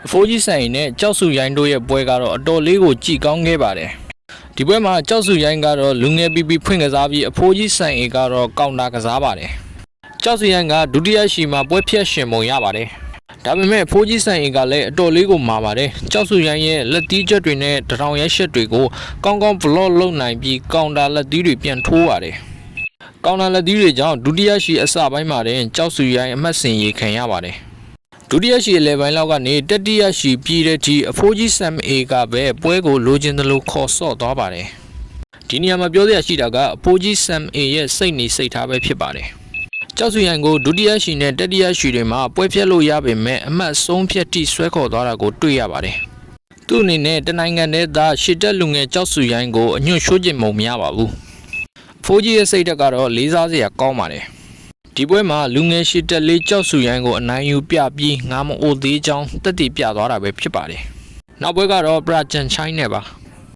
အဖိုးကြီးဆိုင်နဲ့ကြောက်စုရိုင်းတို့ရဲ့ပွဲကတော့အတော်လေးကိုကြည်ကောင်းခဲ့ပါတယ်ဒီပွဲမှာကြောက်စုရိုင်းကတော့လူငယ်ပီပီဖွင့်ကစားပြီးအဖိုးကြီးဆိုင်အေကတော့ကောင်တာကစားပါတယ်ကြောက်စုရိုင်းကဒုတိယရှီမှာပွဲဖြတ်ရှင်ပုံရပါတယ်ဒါပေမဲ့အဖိုးကြီးဆိုင်အေကလည်းအတော်လေးကိုမာပါတယ်ကြောက်စုရိုင်းရဲ့လက်တီးချက်တွေနဲ့တထောင်ရိုက်ရှက်တွေကိုကောင်းကောင်းဘလော့လုပ်နိုင်ပြီးကောင်တာလက်တီးတွေပြန်ထိုးပါတယ်ကောင်တာလက်သီးတွေကြောင့်ဒုတိယရှီအစပိုင်းမှာတင်ကြောက်စုရိုင်းအမှတ်စဉ်ရေခံရပါတယ်ဒုတိယရှီအလယ်ပိုင်းလောက်ကနေတတိယရှီပြည်တဲ့ဒီအဖိုးကြီးဆမ်အေကပဲပွဲကိုလိုချင်သလိုခေါ်ဆော့သွားပါတယ်ဒီနေရာမှာပြောစရာရှိတာကအဖိုးကြီးဆမ်အေရဲ့စိတ်နေစိတ်ထားပဲဖြစ်ပါတယ်ကြောက်စုရိုင်းကိုဒုတိယရှီနဲ့တတိယရှီတွေမှာပွဲဖြတ်လို့ရပေမဲ့အမှတ်ဆုံးဖြတ်တိဆွဲခေါ်သွားတာကိုတွေ့ရပါတယ်သူ့အနေနဲ့တနိုင်ငံတည်းသားရှစ်တက်လူငယ်ကြောက်စုရိုင်းကိုအညွန့်ရှိုးကျင်မှုမရပါဘူးဖိုးကြီးရဲ့စိတ်ဓာတ်ကတော့လေးစားစရာကောင်းပါတယ်ဒီပွဲမှာလူငယ်ရှစ်တက်လေးကြောက်စုရိုင်းကိုအနိုင်ယူပြပြီးငါမအိုသေးချောင်းတက်တည်ပြသွားတာပဲဖြစ်ပါတယ်နောက်ပွဲကတော့ပရာဂျန်ချိုင်းနဲ့ပါ